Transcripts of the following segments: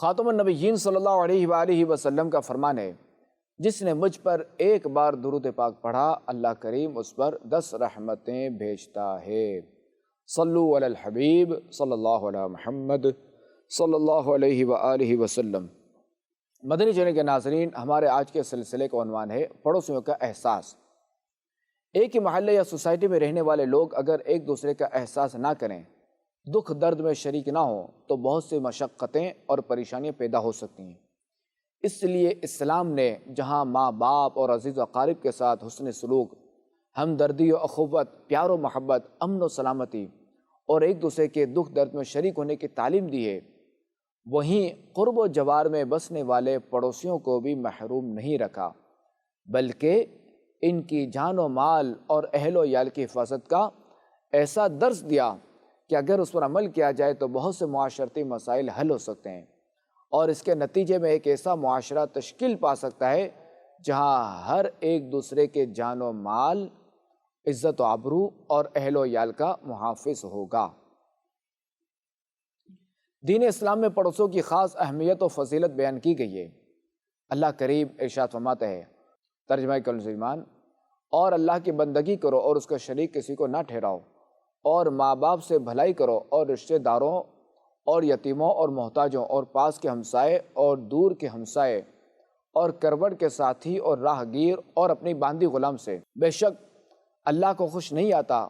خاتم النبیین صلی اللہ علیہ وآلہ وسلم کا فرمان ہے، جس نے مجھ پر ایک بار درود پاک پڑھا اللہ کریم اس پر 10 رحمتیں بھیجتا ہے۔ صلو علی الحبیب صلی اللہ علیہ محمد صلی اللہ علیہ وآلہ وسلم۔ مدنی چینل کے ناظرین، ہمارے آج کے سلسلے کا عنوان ہے پڑوسیوں کا احساس۔ ایک ہی محلے یا سوسائٹی میں رہنے والے لوگ اگر ایک دوسرے کا احساس نہ کریں، دکھ درد میں شریک نہ ہوں، تو بہت سی مشقتیں اور پریشانیاں پیدا ہو سکتی ہیں۔ اس لیے اسلام نے جہاں ماں باپ اور عزیز و اقارب کے ساتھ حسن سلوک، ہمدردی و اخوت، پیار و محبت، امن و سلامتی اور ایک دوسرے کے دکھ درد میں شریک ہونے کی تعلیم دی ہے، وہیں قرب و جوار میں بسنے والے پڑوسیوں کو بھی محروم نہیں رکھا، بلکہ ان کی جان و مال اور اہل و عیال کی حفاظت کا ایسا درس دیا کہ اگر اس پر عمل کیا جائے تو بہت سے معاشرتی مسائل حل ہو سکتے ہیں، اور اس کے نتیجے میں ایک ایسا معاشرہ تشکیل پا سکتا ہے جہاں ہر ایک دوسرے کے جان و مال، عزت و آبرو اور اہل و عیال کا محافظ ہوگا۔ دین اسلام میں پڑوسوں کی خاص اہمیت و فضیلت بیان کی گئی ہے۔ اللہ کریم ارشاد فرماتا ہے، ترجمہ کنز ایمان، اور اللہ کی بندگی کرو اور اس کا شریک کسی کو نہ ٹھہراؤ، اور ماں باپ سے بھلائی کرو اور رشتہ داروں اور یتیموں اور محتاجوں اور پاس کے ہمسائے اور دور کے ہمسائے اور کروٹ کے ساتھی اور راہ گیر اور اپنی باندھی غلام سے، بے شک اللہ کو خوش نہیں آتا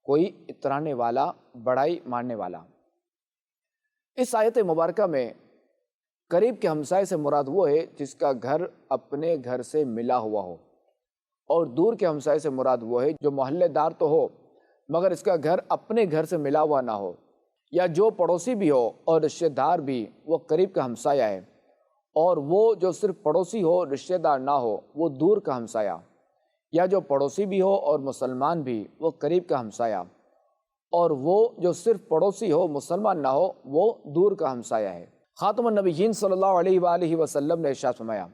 کوئی اترانے والا، بڑائی ماننے والا۔ اس آیت مبارکہ میں قریب کے ہمسائے سے مراد وہ ہے جس کا گھر اپنے گھر سے ملا ہوا ہو، اور دور کے ہمسائے سے مراد وہ ہے جو محلے دار تو ہو مگر اس کا گھر اپنے گھر سے ملا ہوا نہ ہو، یا جو پڑوسی بھی ہو اور رشتہ دار بھی وہ قریب کا ہمسایہ ہے، اور وہ جو صرف پڑوسی ہو رشتہ دار نہ ہو وہ دور کا ہمسایہ، یا جو پڑوسی بھی ہو اور مسلمان بھی وہ قریب کا ہمسایہ، اور وہ جو صرف پڑوسی ہو مسلمان نہ ہو وہ دور کا ہمسایہ ہے۔ خاتم النبیین صلی اللہ علیہ وآلہ وسلم نے ارشاد فرمایا،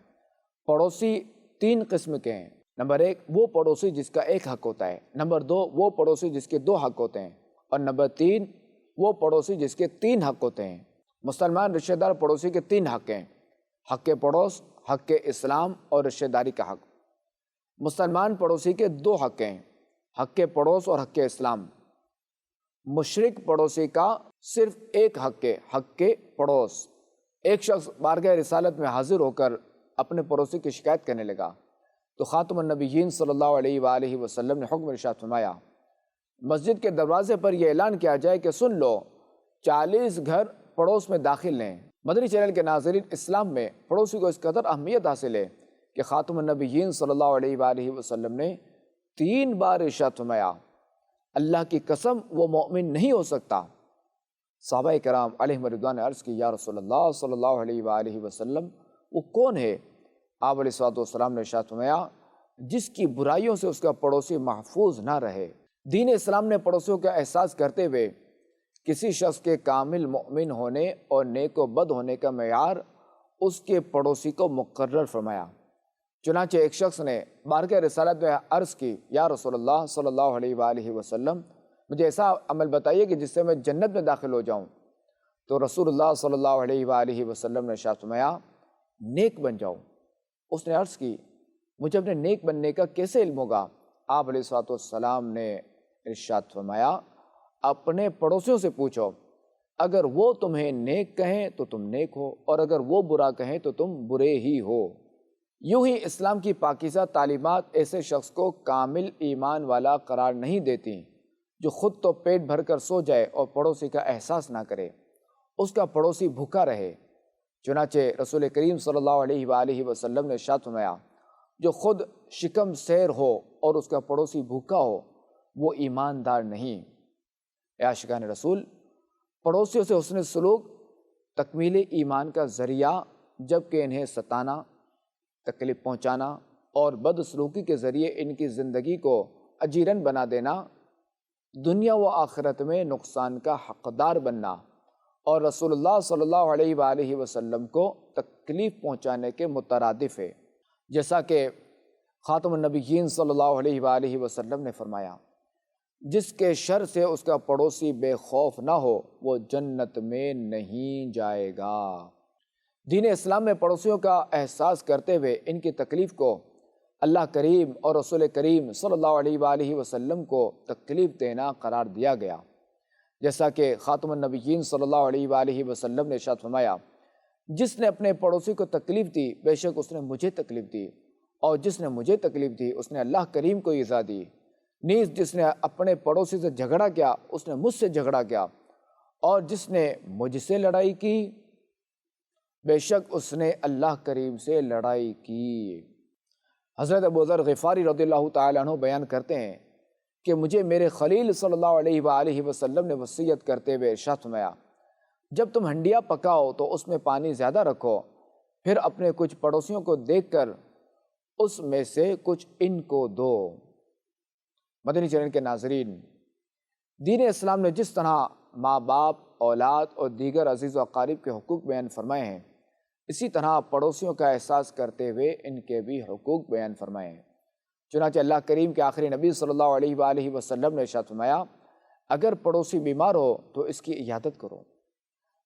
پڑوسی 3 قسم کے ہیں۔ نمبر 1 وہ پڑوسی جس کا ایک حق ہوتا ہے، نمبر 2 وہ پڑوسی جس کے 2 حق ہوتے ہیں، اور نمبر 3 وہ پڑوسی جس کے 3 حق ہوتے ہیں۔ مسلمان رشتہ دار پڑوسی کے 3 حق ہیں: حق پڑوس، حق اسلام اور رشتہ داری کا حق۔ مسلمان پڑوسی کے 2 حق ہیں: حق پڑوس اور حق اسلام۔ مشرک پڑوسی کا صرف ایک حق ہے، حق پڑوس۔ ایک شخص بارگاہ رسالت میں حاضر ہو کر اپنے پڑوسی کی شکایت کرنے لگا تو خاتم النبیین صلی اللہ علیہ وآلہ وسلم نے حکم ارشاد فرمایا، مسجد کے دروازے پر یہ اعلان کیا جائے کہ سن لو 40 گھر پڑوس میں داخل ہیں۔ مدنی چینل کے ناظرین، اسلام میں پڑوسی کو اس قدر اہمیت حاصل ہے کہ خاتم النبیین صلی اللہ علیہ وآلہ وسلم نے 3 بار ارشاد فرمایا، اللہ کی قسم وہ مومن نہیں ہو سکتا۔ صحابہ کرام علیہم رضوان نے عرض کی، یا رسول اللہ صلی اللہ علیہ وآلہ وسلم وہ کون ہے؟ آپ علیہ السلام نے ارشاد فرمایا، جس کی برائیوں سے اس کا پڑوسی محفوظ نہ رہے۔ دین اسلام نے پڑوسیوں کا احساس کرتے ہوئے کسی شخص کے کامل مؤمن ہونے اور نیک و بد ہونے کا معیار اس کے پڑوسی کو مقرر فرمایا۔ چنانچہ ایک شخص نے بارگاہ رسالت میں عرض کی، یا رسول اللہ صلی اللہ علیہ وآلہ وسلم مجھے ایسا عمل بتائیے کہ جس سے میں جنت میں داخل ہو جاؤں۔ تو رسول اللہ صلی اللہ علیہ وآلہ وسلم نے ارشاد فرمایا، نیک بن جاؤ۔ اس نے عرض کی، مجھے اپنے نیک بننے کا کیسے علم ہوگا؟ آپ علیہ السلام نے ارشاد فرمایا، اپنے پڑوسیوں سے پوچھو، اگر وہ تمہیں نیک کہیں تو تم نیک ہو، اور اگر وہ برا کہیں تو تم برے ہی ہو۔ یوں ہی اسلام کی پاکیزہ تعلیمات ایسے شخص کو کامل ایمان والا قرار نہیں دیتی جو خود تو پیٹ بھر کر سو جائے اور پڑوسی کا احساس نہ کرے، اس کا پڑوسی بھوکا رہے۔ چنانچہ رسول کریم صلی اللہ علیہ وآلہ وسلم نے ارشاد فرمایا، جو خود شکم سیر ہو اور اس کا پڑوسی بھوکا ہو وہ ایماندار نہیں۔ اے عاشقان رسول، پڑوسیوں سے حسن سلوک تکمیل ایمان کا ذریعہ، جبکہ انہیں ستانا، تکلیف پہنچانا اور بدسلوکی کے ذریعے ان کی زندگی کو اجیرن بنا دینا، دنیا و آخرت میں نقصان کا حقدار بننا اور رسول اللہ صلی اللہ علیہ وآلہ وسلم کو تکلیف پہنچانے کے مترادف ہے، جیسا کہ خاتم النبیین صلی اللہ علیہ وآلہ وسلم نے فرمایا، جس کے شر سے اس کا پڑوسی بے خوف نہ ہو وہ جنت میں نہیں جائے گا۔ دین اسلام میں پڑوسیوں کا احساس کرتے ہوئے ان کی تکلیف کو اللہ کریم اور رسول کریم صلی اللہ علیہ وآلہ وسلم کو تکلیف دینا قرار دیا گیا، جیسا کہ خاتم النبیین صلی اللہ علیہ وآلہ وسلم نے ارشاد فرمایا، جس نے اپنے پڑوسی کو تکلیف دی بے شک اس نے مجھے تکلیف دی، اور جس نے مجھے تکلیف دی اس نے اللہ کریم کو ایذا دی، نیز جس نے اپنے پڑوسی سے جھگڑا کیا اس نے مجھ سے جھگڑا کیا، اور جس نے مجھ سے لڑائی کی بے شک اس نے اللہ کریم سے لڑائی کی۔ حضرت ابو ذر غفاری رضی اللہ تعالیٰ عنہ بیان کرتے ہیں کہ مجھے میرے خلیل صلی اللہ علیہ وآلہ وسلم نے وصیت کرتے ہوئے ارشاد فرمایا، جب تم ہنڈیا پکاؤ تو اس میں پانی زیادہ رکھو، پھر اپنے کچھ پڑوسیوں کو دیکھ کر اس میں سے کچھ ان کو دو۔ مدنی چینل کے ناظرین، دین اسلام نے جس طرح ماں باپ، اولاد اور دیگر عزیز و اقارب کے حقوق بیان فرمائے ہیں، اسی طرح پڑوسیوں کا احساس کرتے ہوئے ان کے بھی حقوق بیان فرمائے ہیں۔ چنانچہ اللہ کریم کے آخری نبی صلی اللہ علیہ وآلہ وسلم نے ارشاد فرمایا، اگر پڑوسی بیمار ہو تو اس کی عیادت کرو،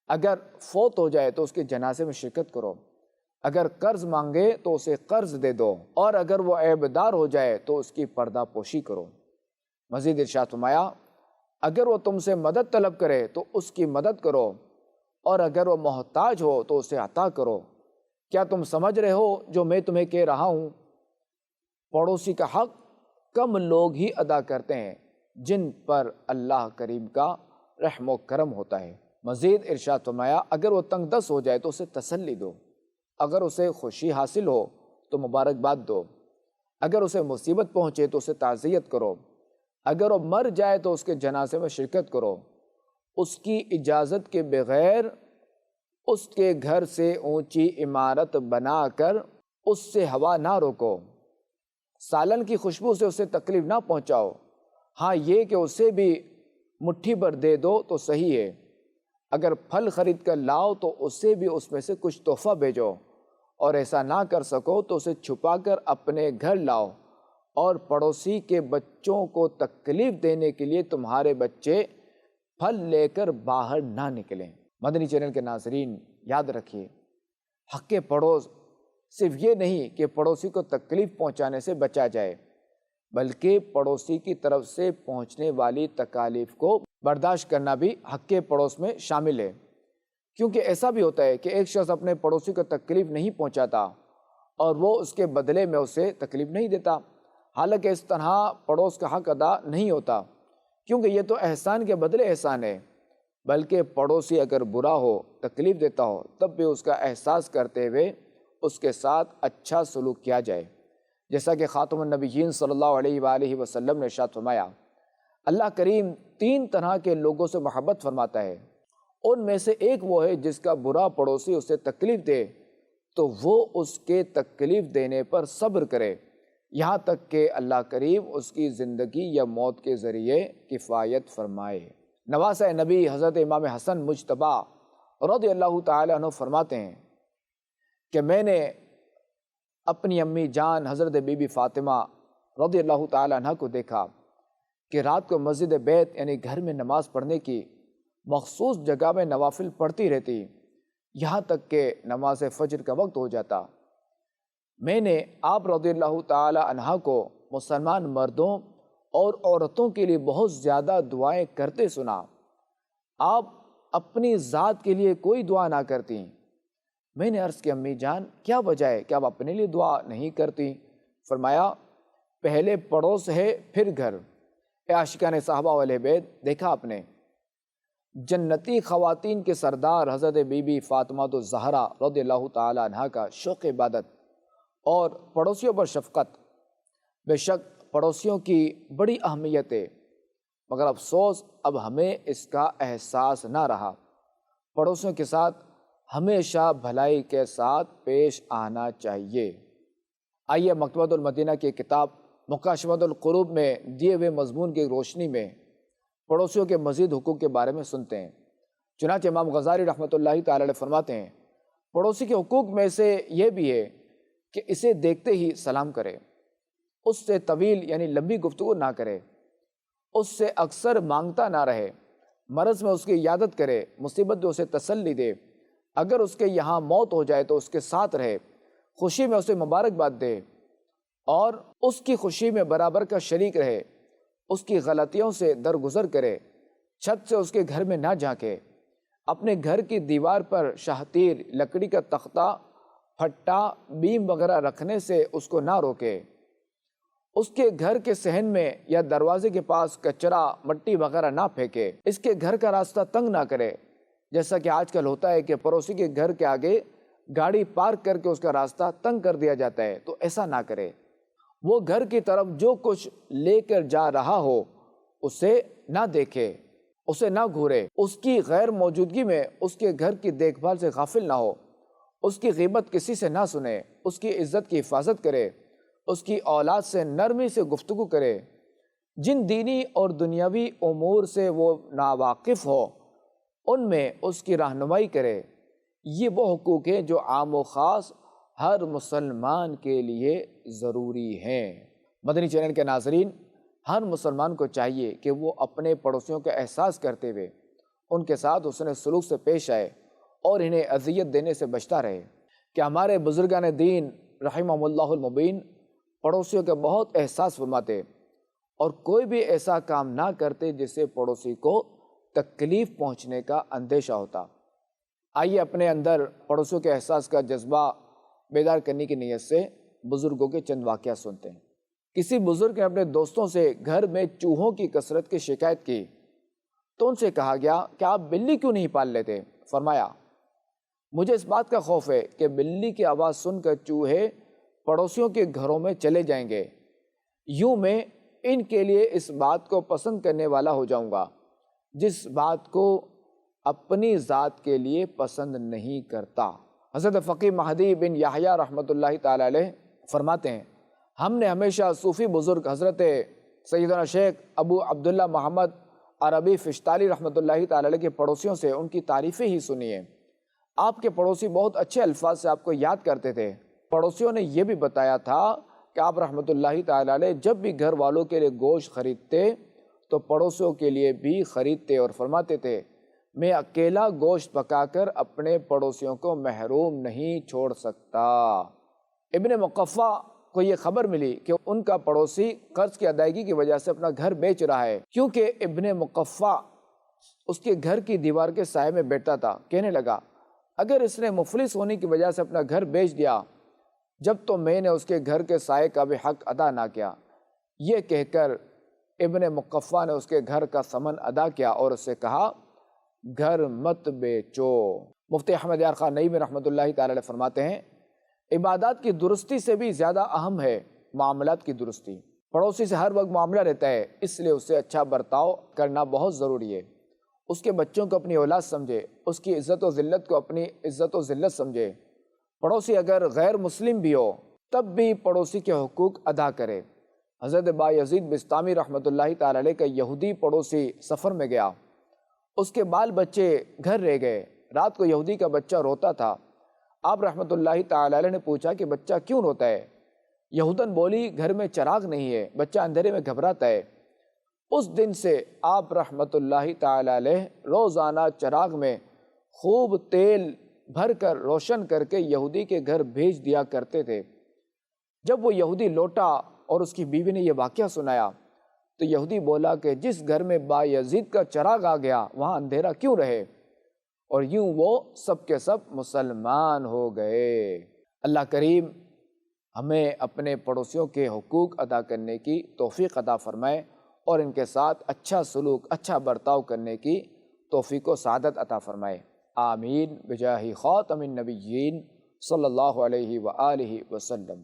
اگر فوت ہو جائے تو اس کے جنازے میں شرکت کرو، اگر قرض مانگے تو اسے قرض دے دو، اور اگر وہ عیبدار ہو جائے تو اس کی پردہ پوشی کرو۔ مزید ارشاد فرمایا، اگر وہ تم سے مدد طلب کرے تو اس کی مدد کرو، اور اگر وہ محتاج ہو تو اسے عطا کرو۔ کیا تم سمجھ رہے ہو جو میں تمہیں کہہ رہا ہوں؟ پڑوسی کا حق کم لوگ ہی ادا کرتے ہیں جن پر اللہ کریم کا رحم و کرم ہوتا ہے۔ مزید ارشاد فرمایا، اگر وہ تنگ دست ہو جائے تو اسے تسلی دو، اگر اسے خوشی حاصل ہو تو مبارکباد دو، اگر اسے مصیبت پہنچے تو اسے تعزیت کرو، اگر وہ مر جائے تو اس کے جنازے میں شرکت کرو، اس کی اجازت کے بغیر اس کے گھر سے اونچی عمارت بنا کر اس سے ہوا نہ روکو، سالن کی خوشبو سے اسے تکلیف نہ پہنچاؤ، ہاں یہ کہ اسے بھی مٹھی بھر دے دو تو صحیح ہے، اگر پھل خرید کر لاؤ تو اسے بھی اس میں سے کچھ تحفہ بھیجو، اور ایسا نہ کر سکو تو اسے چھپا کر اپنے گھر لاؤ، اور پڑوسی کے بچوں کو تکلیف دینے کے لیے تمہارے بچے پھل لے کر باہر نہ نکلیں۔ مدنی چینل کے ناظرین، یاد رکھیے، حق پڑوس صرف یہ نہیں کہ پڑوسی کو تکلیف پہنچانے سے بچا جائے، بلکہ پڑوسی کی طرف سے پہنچنے والی تکالیف کو برداشت کرنا بھی حق پڑوس میں شامل ہے، کیونکہ ایسا بھی ہوتا ہے کہ ایک شخص اپنے پڑوسی کو تکلیف نہیں پہنچاتا اور وہ اس کے بدلے میں اسے تکلیف نہیں دیتا، حالانکہ اس طرح پڑوس کا حق ادا نہیں ہوتا، کیونکہ یہ تو احسان کے بدلے احسان ہے، بلکہ پڑوسی اگر برا ہو، تکلیف دیتا ہو، تب بھی اس کا احساس کرتے ہوئے اس کے ساتھ اچھا سلوک کیا جائے، جیسا کہ خاتم النبیین صلی اللہ علیہ وآلہ وسلم نے ارشاد فرمایا، اللہ کریم 3 طرح کے لوگوں سے محبت فرماتا ہے، ان میں سے ایک وہ ہے جس کا برا پڑوسی اسے تکلیف دے تو وہ اس کے تکلیف دینے پر صبر کرے، یہاں تک کہ اللہ کریم اس کی زندگی یا موت کے ذریعے کفایت فرمائے۔ نواسۂ نبی حضرت امام حسن مجتبی رضی اللہ تعالیٰ عنہ فرماتے ہیں کہ میں نے اپنی امی جان حضرت بی بی فاطمہ رضی اللہ تعالیٰ عنہ کو دیکھا کہ رات کو مسجد بیت یعنی گھر میں نماز پڑھنے کی مخصوص جگہ میں نوافل پڑھتی رہتی، یہاں تک کہ نماز فجر کا وقت ہو جاتا۔ میں نے آپ رضی اللہ تعالی عنہ کو مسلمان مردوں اور عورتوں کے لیے بہت زیادہ دعائیں کرتے سنا، آپ اپنی ذات کے لیے کوئی دعا نہ کرتی۔ میں نے عرض کی امی جان کیا وجہ ہے کہ آپ اپنے لیے دعا نہیں کرتی؟ فرمایا پہلے پڑوس ہے پھر گھر۔ اے عاشقان صحابہ والے بیت، دیکھا آپ نے جنتی خواتین کے سردار حضرت بی بی فاطمہ الزہرا رضی اللہ تعالی عنہ کا شوق عبادت اور پڑوسیوں پر شفقت۔ بے شک پڑوسیوں کی بڑی اہمیت ہے، مگر افسوس اب ہمیں اس کا احساس نہ رہا۔ پڑوسیوں کے ساتھ ہمیشہ بھلائی کے ساتھ پیش آنا چاہیے۔ آئیے مکتبۃ المدینہ کی کتاب مکاشفۃ القروب میں دیے ہوئے مضمون کی روشنی میں پڑوسیوں کے مزید حقوق کے بارے میں سنتے ہیں۔ چنانچہ امام غزالی رحمۃ اللہ تعالی علیہ فرماتے ہیں، پڑوسی کے حقوق میں سے یہ بھی ہے کہ اسے دیکھتے ہی سلام کرے، اس سے طویل یعنی لمبی گفتگو نہ کرے، اس سے اکثر مانگتا نہ رہے، مرض میں اس کی عیادت کرے، مصیبت میں اسے تسلی دے، اگر اس کے یہاں موت ہو جائے تو اس کے ساتھ رہے، خوشی میں اسے مبارکباد دے اور اس کی خوشی میں برابر کا شریک رہے، اس کی غلطیوں سے درگزر کرے، چھت سے اس کے گھر میں نہ جھانکے، اپنے گھر کی دیوار پر شاہتیر، لکڑی کا تختہ، پھٹا، بیم وغیرہ رکھنے سے اس کو نہ روکے، اس کے گھر کے صحن میں یا دروازے کے پاس کچرا، مٹی وغیرہ نہ پھینکے، اس کے گھر کا راستہ تنگ نہ کرے، جیسا کہ آج کل ہوتا ہے کہ پڑوسی کے گھر کے آگے گاڑی پارک کر کے اس کا راستہ تنگ کر دیا جاتا ہے، تو ایسا نہ کرے۔ وہ گھر کی طرف جو کچھ لے کر جا رہا ہو اسے نہ دیکھے، اسے نہ گھورے، اس کی غیر موجودگی میں اس کے گھر کی دیکھ بھال سے غافل نہ ہو، اس کی غیبت کسی سے نہ سنے، اس کی عزت کی حفاظت کرے، اس کی اولاد سے نرمی سے گفتگو کرے، جن دینی اور دنیاوی امور سے وہ ناواقف ہو ان میں اس کی رہنمائی کرے۔ یہ وہ حقوق ہیں جو عام و خاص ہر مسلمان کے لیے ضروری ہیں۔ مدنی چینل کے ناظرین، ہر مسلمان کو چاہیے کہ وہ اپنے پڑوسیوں کا احساس کرتے ہوئے ان کے ساتھ حسن سلوک سے پیش آئے اور انہیں اذیت دینے سے بچتا رہے، کہ ہمارے بزرگان دین رحمہم اللہ المبین پڑوسیوں کا بہت احساس فرماتے اور کوئی بھی ایسا کام نہ کرتے جس سے پڑوسی کو تکلیف پہنچنے کا اندیشہ ہوتا۔ آئیے اپنے اندر پڑوسیوں کے احساس کا جذبہ بیدار کرنے کی نیت سے بزرگوں کے چند واقعہ سنتے ہیں۔ کسی بزرگ نے اپنے دوستوں سے گھر میں چوہوں کی کثرت کی شکایت کی تو ان سے کہا گیا کہ آپ بلی کیوں نہیں پال لیتے؟ فرمایا، مجھے اس بات کا خوف ہے کہ بلی کی آواز سن کر چوہے پڑوسیوں کے گھروں میں چلے جائیں گے، یوں میں ان کے لیے اس بات کو پسند کرنے والا ہو جاؤں گا جس بات کو اپنی ذات کے لیے پسند نہیں کرتا۔ حضرت فقی مہدی بن یحییٰ رحمۃ اللہ تعالی علیہ فرماتے ہیں، ہم نے ہمیشہ صوفی بزرگ حضرت سیدنا شیخ ابو عبداللہ محمد عربی فشتالی رحمۃ اللہ تعالی علیہ کے پڑوسیوں سے ان کی تعریفیں ہی سنی ہیں۔ آپ کے پڑوسی بہت اچھے الفاظ سے آپ کو یاد کرتے تھے۔ پڑوسیوں نے یہ بھی بتایا تھا کہ آپ رحمۃ اللہ تعالی علیہ جب بھی گھر والوں کے لیے گوشت خریدتے تو پڑوسیوں کے لیے بھی خریدتے اور فرماتے تھے، میں اکیلا گوشت پکا کر اپنے پڑوسیوں کو محروم نہیں چھوڑ سکتا۔ ابن مقفع کو یہ خبر ملی کہ ان کا پڑوسی قرض کی ادائیگی کی وجہ سے اپنا گھر بیچ رہا ہے، کیونکہ ابن مقفع اس کے گھر کی دیوار کے سائے میں بیٹھتا تھا۔ کہنے لگا، اگر اس نے مفلس ہونے کی وجہ سے اپنا گھر بیچ دیا جب تو میں نے اس کے گھر کے سائے کا بھی حق ادا نہ کیا۔ یہ کہہ کر ابن مقفع نے اس کے گھر کا ثمن ادا کیا اور اس سے کہا، گھر مت بیچو۔ مفتی احمد یار خان نعیمی رحمۃ اللہ تعالی علیہ فرماتے ہیں، عبادات کی درستی سے بھی زیادہ اہم ہے معاملات کی درستی۔ پڑوسی سے ہر وقت معاملہ رہتا ہے، اس لیے اس سے اچھا برتاؤ کرنا بہت ضروری ہے۔ اس کے بچوں کو اپنی اولاد سمجھے، اس کی عزت و ذلت کو اپنی عزت و ذلت سمجھے۔ پڑوسی اگر غیر مسلم بھی ہو تب بھی پڑوسی کے حقوق ادا کرے۔ حضرت بایزید بسطامی رحمۃ اللہ تعالی علیہ کا یہودی پڑوسی سفر میں گیا، اس کے بال بچے گھر رہ گئے۔ رات کو یہودی کا بچہ روتا تھا۔ آپ رحمۃ اللہ تعالی علیہ نے پوچھا کہ بچہ کیوں روتا ہے؟ یہودن بولی، گھر میں چراغ نہیں ہے، بچہ اندھیرے میں گھبراتا ہے۔ اس دن سے آپ رحمۃ اللہ تعالی علیہ روزانہ چراغ میں خوب تیل بھر کر روشن کر کے یہودی کے گھر بھیج دیا کرتے تھے۔ جب وہ یہودی لوٹا اور اس کی بیوی نے یہ واقعہ سنایا تو یہودی بولا کہ جس گھر میں بایزید کا چراغ آ گیا وہاں اندھیرا کیوں رہے، اور یوں وہ سب کے سب مسلمان ہو گئے۔ اللہ کریم ہمیں اپنے پڑوسیوں کے حقوق ادا کرنے کی توفیق عطا فرمائے اور ان کے ساتھ اچھا سلوک، اچھا برتاؤ کرنے کی توفیق و سعادت عطا فرمائے۔ آمین بجاہ خاتم النبیین صلی اللہ علیہ وآلہ وسلم۔